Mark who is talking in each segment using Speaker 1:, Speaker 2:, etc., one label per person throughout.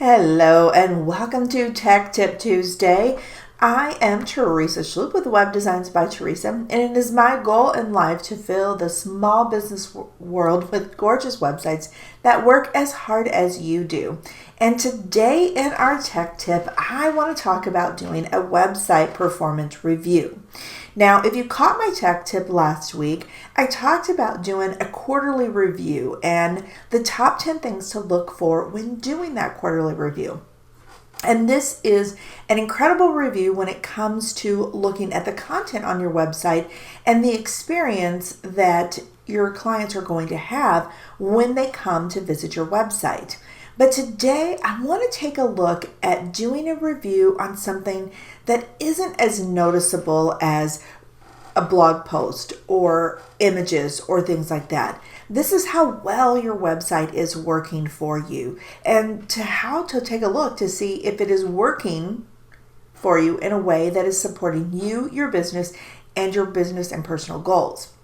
Speaker 1: Hello and welcome to Tech Tip Tuesday. I am Teresa Schlup with Web Designs by Teresa, and it is my goal in life to fill the small business world with gorgeous websites that work as hard as you do. And today in our tech tip, I want to talk about doing a website performance review. Now, if you caught my tech tip last week, I talked about doing a quarterly review and the top 10 things to look for when doing that quarterly review. And this is an incredible review when it comes to looking at the content on your website and the experience that your clients are going to have when they come to visit your website. But today I want to take a look at doing a review on something that isn't as noticeable as a blog post or images or things like that. This is how well your website is working for you and how to take a look to see if it is working for you in a way that is supporting you, your business, and your business and personal goals.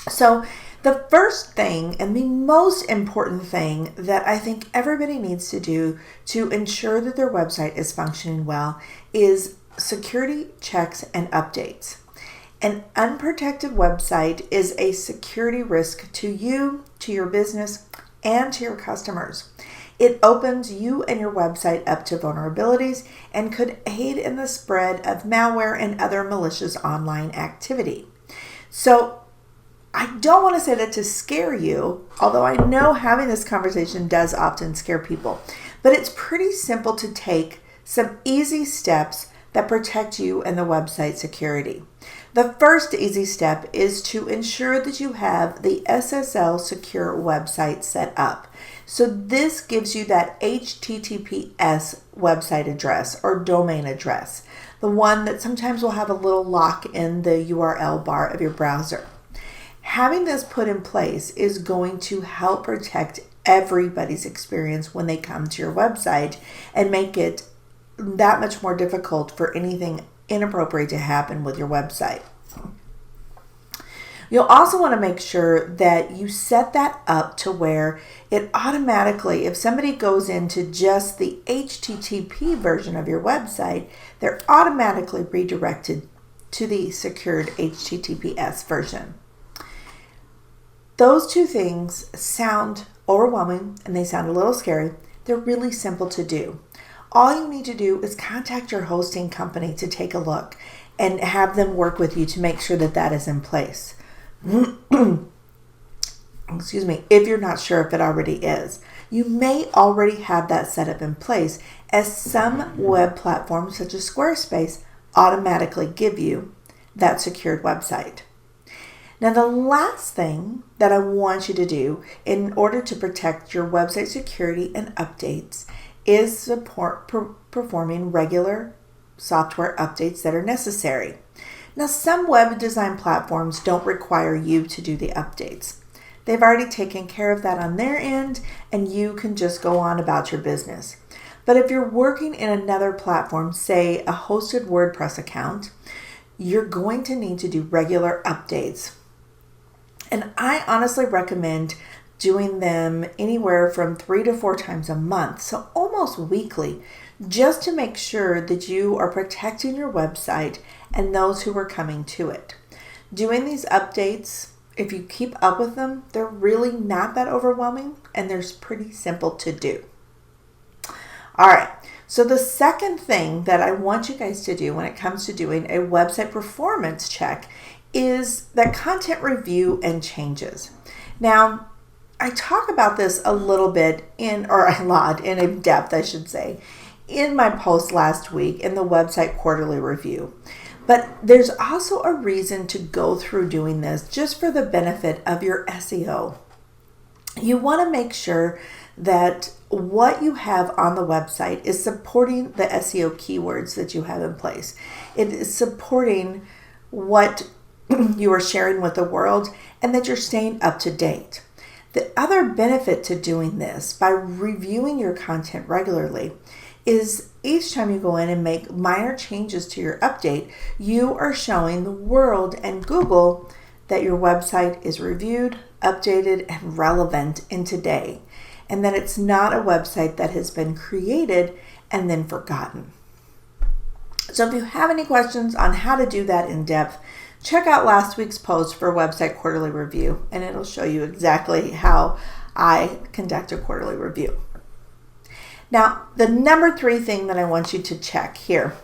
Speaker 1: So the first thing and the most important thing that I think everybody needs to do to ensure that their website is functioning well is security checks and updates. An unprotected website is a security risk to you, to your business, and to your customers. It opens you and your website up to vulnerabilities and could aid in the spread of malware and other malicious online activity. So I don't want to say that to scare you, although I know having this conversation does often scare people, but it's pretty simple to take some easy steps that protect you and the website security. The first easy step is to ensure that you have the SSL secure website set up. So this gives you that HTTPS website address or domain address, the one that sometimes will have a little lock in the URL bar of your browser. Having this put in place is going to help protect everybody's experience when they come to your website and make it that much more difficult for anything inappropriate to happen with your website. You'll also want to make sure that you set that up to where it automatically, if somebody goes into just the HTTP version of your website, they're automatically redirected to the secured HTTPS version. Those two things sound overwhelming and they sound a little scary. They're really simple to do. All you need to do is contact your hosting company to take a look and have them work with you to make sure that that is in place. Excuse me, if you're not sure if it already is. You may already have that set up in place, as some web platforms such as Squarespace automatically give you that secured website. Now, the last thing that I want you to do in order to protect your website security and updates is performing regular software updates that are necessary. Now, some web design platforms don't require you to do the updates. They've already taken care of that on their end, and you can just go on about your business. But if you're working in another platform, say a hosted WordPress account, you're going to need to do regular updates. And I honestly recommend doing them anywhere from 3 to 4 times a month, so almost weekly, just to make sure that you are protecting your website and those who are coming to it. Doing these updates, if you keep up with them, they're really not that overwhelming and they're pretty simple to do. All right, so the second thing that I want you guys to do when it comes to doing a website performance check is that content review and changes. Now, I talk about this a little bit in depth, I should say, in my post last week in the website quarterly review. But there's also a reason to go through doing this just for the benefit of your SEO. You want to make sure that what you have on the website is supporting the SEO keywords that you have in place. It is supporting what you are sharing with the world and that you're staying up to date. The other benefit to doing this by reviewing your content regularly is each time you go in and make minor changes to your update, you are showing the world and Google that your website is reviewed, updated, and relevant in today. and that it's not a website that has been created and then forgotten. So if you have any questions on how to do that in depth, check out last week's post for Website Quarterly Review, and it'll show you exactly how I conduct a quarterly review. Now, the number 3 thing that I want you to check here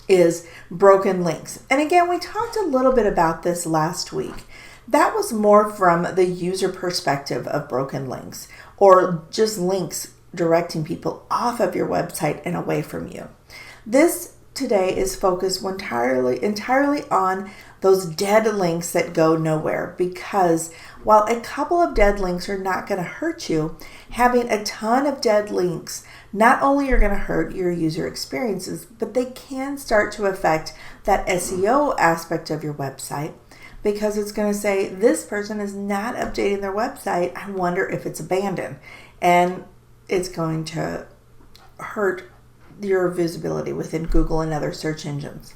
Speaker 1: is broken links. And again, we talked a little bit about this last week. That was more from the user perspective of broken links, or just links directing people off of your website and away from you. This today is focused entirely on those dead links that go nowhere, because while a couple of dead links are not going to hurt you, having a ton of dead links not only are going to hurt your user experiences, but they can start to affect that SEO aspect of your website, because it's going to say, this person is not updating their website. I wonder if it's abandoned. And it's going to hurt your visibility within Google and other search engines.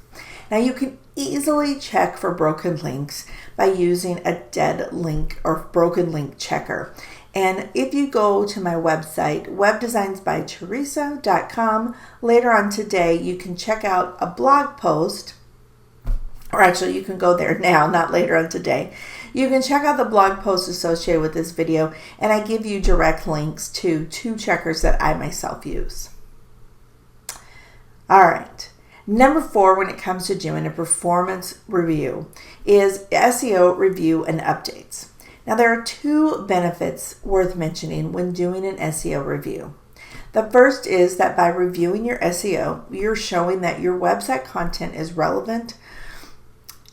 Speaker 1: Now, you can easily check for broken links by using a dead link or broken link checker. And if you go to my website, webdesignsbyteresa.com, later on today, you can check out a blog post, or actually you can go there now, not later on today. You can check out the blog post associated with this video, and I give you direct links to 2 checkers that I myself use. All right. Number 4, when it comes to doing a performance review, is SEO review and updates. Now, there are 2 benefits worth mentioning when doing an SEO review. The first is that by reviewing your SEO, you're showing that your website content is relevant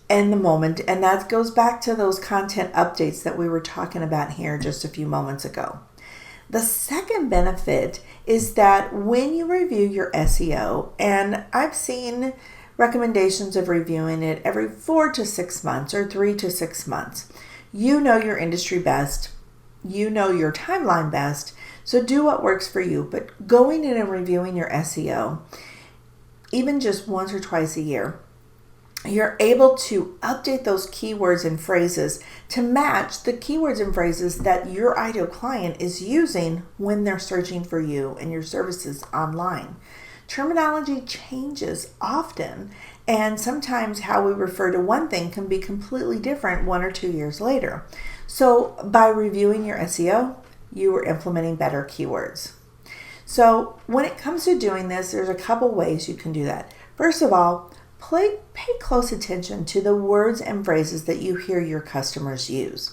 Speaker 1: in the moment, and that goes back to those content updates that we were talking about here just a few moments ago. The second benefit is that when you review your SEO, and I've seen recommendations of reviewing it every 4 to 6 months or 3 to 6 months, you know your industry best, you know your timeline best, so do what works for you. But going in and reviewing your SEO, even just once or twice a year, you're able to update those keywords and phrases to match the keywords and phrases that your ideal client is using when they're searching for you and your services online. Terminology changes often, and sometimes how we refer to one thing can be completely different 1 or 2 years later. So by reviewing your SEO, you are implementing better keywords. So when it comes to doing this, there's a couple ways you can do that. First of all, pay close attention to the words and phrases that you hear your customers use.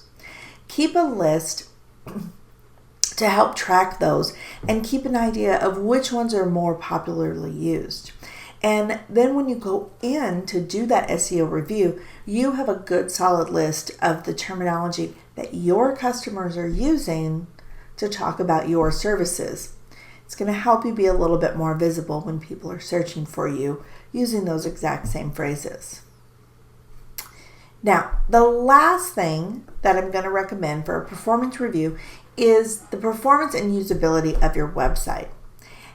Speaker 1: Keep a list to help track those and keep an idea of which ones are more popularly used. And then when you go in to do that SEO review, you have a good solid list of the terminology that your customers are using to talk about your services. It's going to help you be a little bit more visible when people are searching for you using those exact same phrases. Now, the last thing that I'm going to recommend for a performance review is the performance and usability of your website.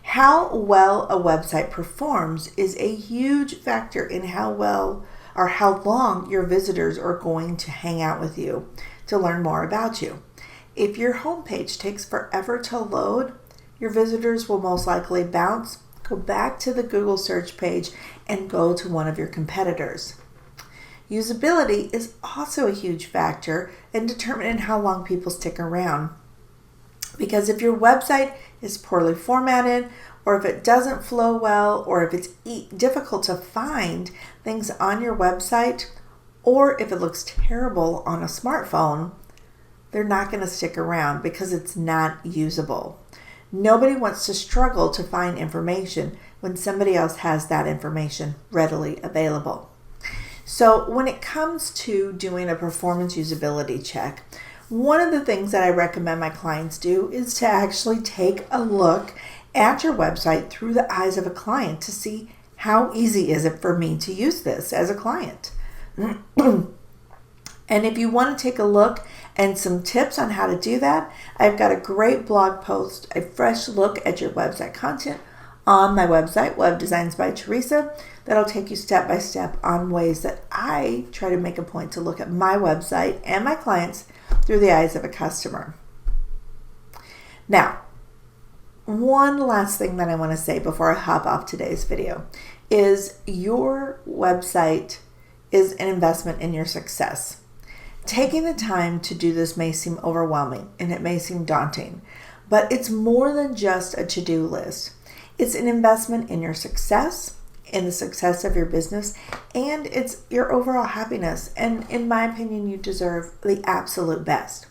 Speaker 1: How well a website performs is a huge factor in how well or how long your visitors are going to hang out with you to learn more about you. If your homepage takes forever to load, your visitors will most likely bounce, go back to the Google search page, and go to one of your competitors. Usability is also a huge factor in determining how long people stick around. Because if your website is poorly formatted, or if it doesn't flow well, or if it's difficult to find things on your website, or if it looks terrible on a smartphone, they're not going to stick around because it's not usable. Nobody wants to struggle to find information when somebody else has that information readily available. So when it comes to doing a performance usability check, one of the things that I recommend my clients do is to actually take a look at your website through the eyes of a client to see how easy is it for me to use this as a client. And if you want to take a look and some tips on how to do that, I've got a great blog post, a fresh look at your website content on my website, Web Designs by Teresa, that'll take you step by step on ways that I try to make a point to look at my website and my clients through the eyes of a customer. Now, one last thing that I want to say before I hop off today's video is your website is an investment in your success. Taking the time to do this may seem overwhelming and it may seem daunting, but it's more than just a to-do list. It's an investment in your success, in the success of your business, and it's your overall happiness. And in my opinion, you deserve the absolute best.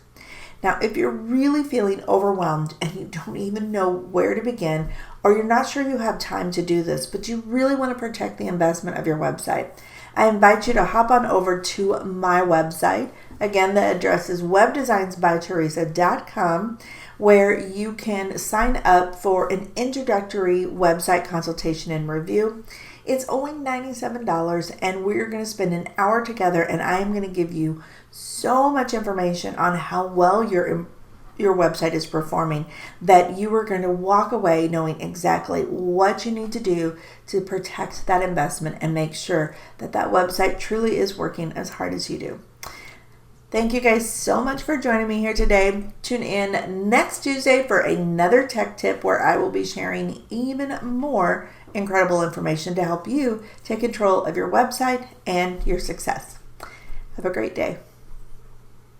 Speaker 1: Now, if you're really feeling overwhelmed and you don't even know where to begin, or you're not sure you have time to do this, but you really want to protect the investment of your website, I invite you to hop on over to my website. Again, the address is webdesignsbyteresa.com, where you can sign up for an introductory website consultation and review. It's only $97, and we're going to spend an hour together, and I am going to give you so much information on how well your website is performing that you are going to walk away knowing exactly what you need to do to protect that investment and make sure that that website truly is working as hard as you do. Thank you guys so much for joining me here today. Tune in next Tuesday for another tech tip where I will be sharing even more incredible information to help you take control of your website and your success. Have a great day.